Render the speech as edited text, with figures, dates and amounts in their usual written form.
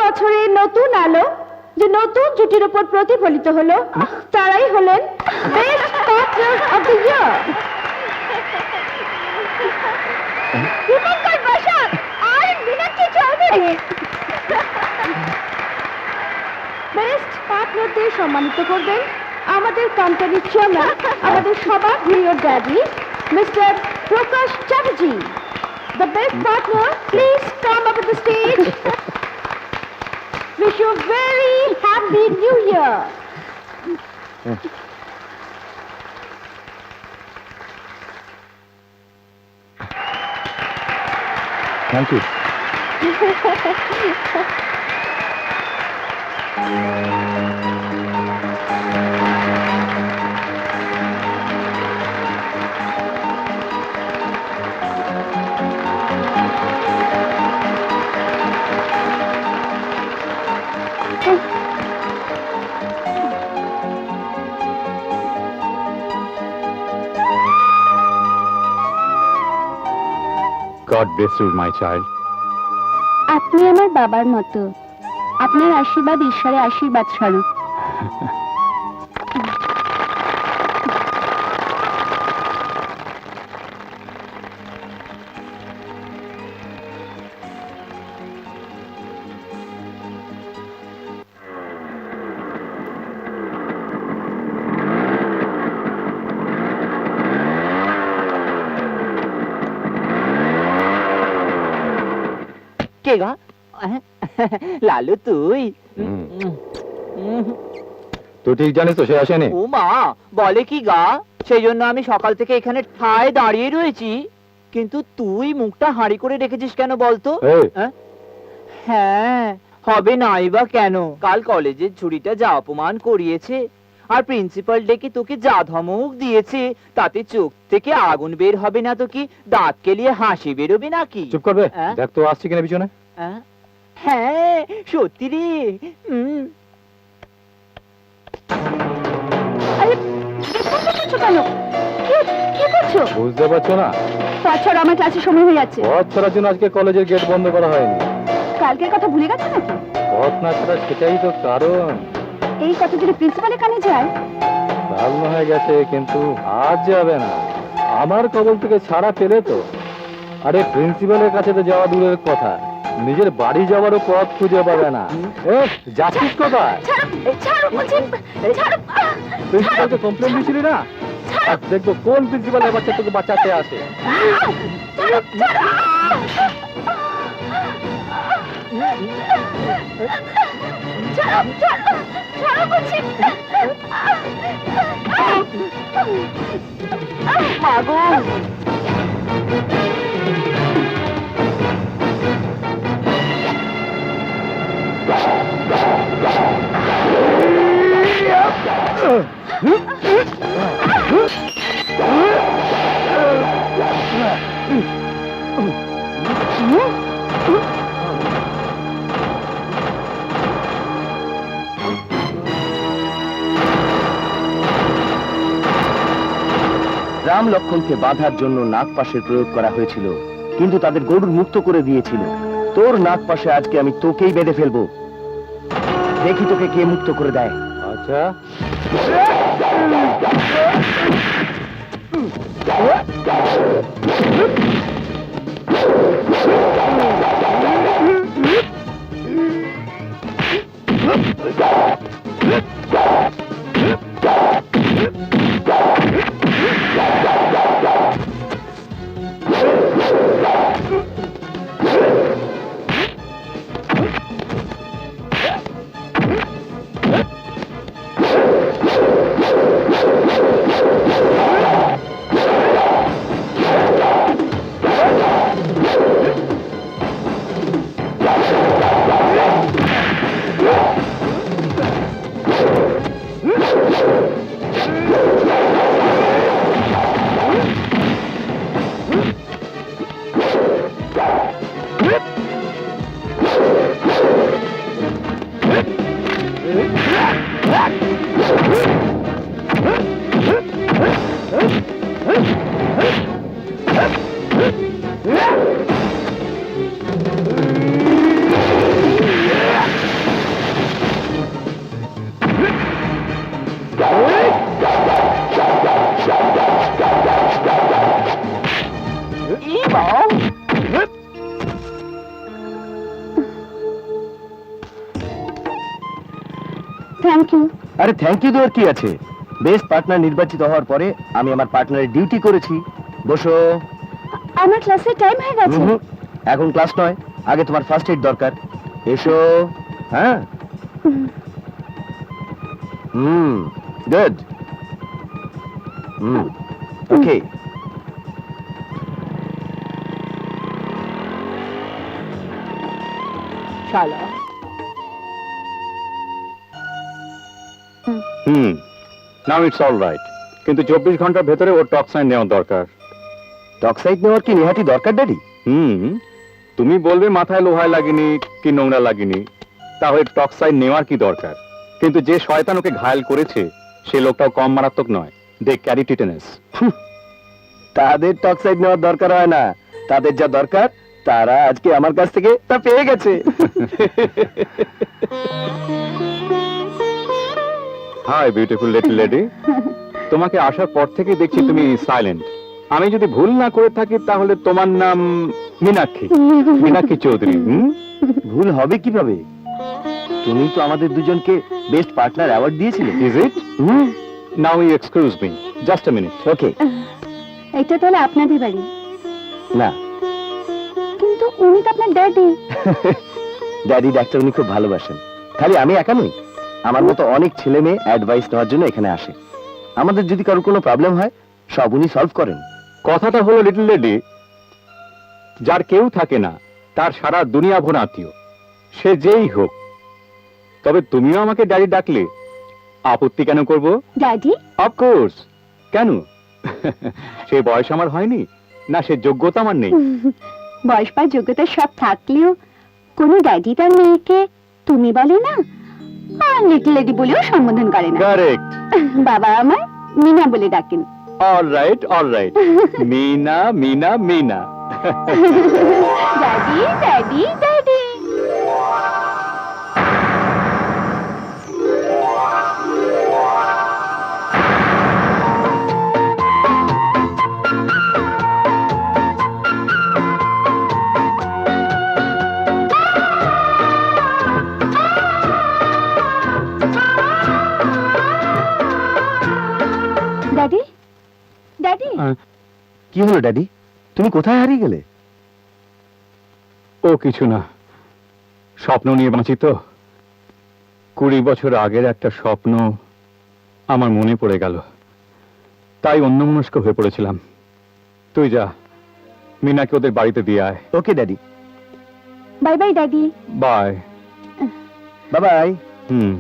বছরে নতুন আলো যে নতুন জুটির উপর প্রতিফলিত হলো তারাই হলেন best partner of the year. Dipankar Basak আর মীনাক্ষী চৌধুরী বেস্ট পার্টনারদের সম্মানিত করবেন আমাদের কোম্পানির চেয়ারম্যান, আমাদের সবার প্রিয় daddy mister Prakash Chatterjee. The best partner, please come up on the stage. Wish you a very happy new year. Thank you. God bless you, my child. আপনি আমার বাবার মতো, আপনার আশীর্বাদ ঈশ্বরের আশীর্বাদ স্বরূপ। কে গা? লালু তুই? তুই ঠিক জানিস তো সে আসেনি? ও মা, বলে কি গা? সেই জন্য আমি সকাল থেকে এখানে ঠায় দাঁড়িয়ে রয়েছি। কিন্তু তুই মুখটা হাঁড়ি করে রেখেছিস কেন বলতো? হ্যাঁ, হবে নাই বা কেন? কাল কলেজের ছুটিটা যা অপমান করিয়েছে, আর প্রিন্সিপাল ডেকে তোকে যা ধমক দিয়েছে, তাতে চোখ থেকে আগুন বের হবে না তো কি দাঁত কেলিয়ে হাসি বেরোবে নাকি? চুপ করবে, দেখ তো আসছে কিনা পিছনে। হ্যাঁ সত্যি রে। বুঝতে পারছো না? তাছাড়া আমার ক্লাসের সময় হয়ে যাচ্ছে। পথ ছাড়ার জন্য আজকে কলেজের গেট বন্ধ করা হয়নি। কালকের কথা ভুলে গেছো নাকি? পথ না ছাড়া সেটাই তো কারণ। এই কথা যদি প্রিন্সিপালের কানে যায়। কাল হয়ে গেছে, কিন্তু আজ যাবে না। আমার কবল থেকে ছাড়া পেলে তো। আরে প্রিন্সিপালের কাছে তো যাওয়া দূরের কথা, নিজের বাড়ি যাওয়ারও পথ খুঁজে পাবে না। যাচ্ছিস কোথায়? প্রিন্সিপালকে কমপ্লেন দিয়েছিলি না? আর দেখবো কোন প্রিন্সিপালের বাচ্চা তোকে বাঁচাতে আসে। রাম লক্ষণকে বাঁধার জন্য নাগপাশের প্রয়োগ করা হয়েছিল, কিন্তু তাদের গরুর মুক্ত করে দিয়েছিল। তোর নাগপাশে আজকে আমি তোকেই বেঁধে ফেলবো। দেখি তোকে কে মুক্ত করে দেয়। আচ্ছা, থ্যাংক ইউ। আরে থ্যাংক ইউ দেওয়ার কি আছে? বেস্ট পার্টনার নির্বাচিত হওয়ার পরে আমি আমার পার্টনারের ডিউটি করেছি। বসো। আমার ক্লাসের টাইম হয়ে গেছে। হুম, এখন ক্লাস নয়, আগে তোমার ফার্স্ট এইড দরকার। এসো। হ্যাঁ, গুড। ওকে। শালা নাও ইটস অল রাইট, কিন্তু 24 ঘন্টার ভেতরে ওর টক্সাইন নেওয়া দরকার। টক্সাইড নেওয়ার কি নেহাতি দরকার ড্যাডি? তুমি বলবে মাথায় লোহায় লাগেনি কি নোংরা লাগেনি, তাহলে টক্সাইন নেওয়ার কি দরকার? কিন্তু যে শয়তান ওকে ঘায়েল করেছে সে লোকটাও কম মারাত্মক নয়। দে ক্যারি টিটেনাস। তাদের টক্সাইড নেওয়ার দরকার হয় না, তাদের যা দরকার তারা আজকে আমার কাছ থেকে তা পেয়ে গেছে। হাই বিউটিফুল লিটল লেডি, তোমাকে আসার পর থেকে দেখছি তুমি সাইলেন্ট। আমি যদি ভুল না করে থাকি তাহলে তোমার নাম মীনাক্ষী, মীনাক্ষী চৌধুরী। ভুল হবে কিভাবে? তুমি তো আমাদের দুজনকে বেস্ট পার্টনার অ্যাওয়ার্ড দিয়েছিলে। Is it? Now you excuse me, just a minute. Okay. এটা তাহলে আপনাদের বাড়ি? না, কিন্তু উনি তো আপনার ড্যাডি। ড্যাডি ডাক্তার উনি খুব ভালোবাসেন। খালি আমি একা নই, আমার মতো অনেক ছেলে মেয়ে অ্যাডভাইস নেওয়ার জন্য এখানে আসে। আমাদের যদি কারোর কোনো প্রবলেম হয় সব উনি সলভ করেন। কথাটা হলো লিটল লেডি, যার কেউ থাকে না তার সারা দুনিয়া ভর আত্মীয়, সে যেই হোক। তবে তুমিও আমাকে ড্যাডি ডাকলে আপত্তি কেন করব? ড্যাডি? অফকোর্স। কেন? সে বয়স আমার হয়নি, না সে যোগ্যতা আমার নেই? বয়স বা যোগ্যতা সব থাকলেও কোনো ড্যাডি তার মেয়েকে তুমি বলে না, আর লিটল লেডি বলেও সম্বোধন করে না। কারেক্ট। বাবা আমার মিনা বলে ডাকেন। All right, all right. Meena, Meena, Meena. Daddy, daddy, daddy. Daddy, daddy. কি হলো ড্যাডি, তুমি কোথায় হারিয়ে গেলে? ও কিছু না, স্বপ্ন নিয়ে বাঁচি তো। 20 বছর আগের একটা স্বপ্ন আমার মনে পড়ে গেল, তাই অন্যমনস্ক হয়ে পড়েছিলাম। তুই যা, মিনাকে ওদের বাড়িতে দিয়ে আয়। Okay daddy. Bye bye daddy. Bye. Bye bye. হুম।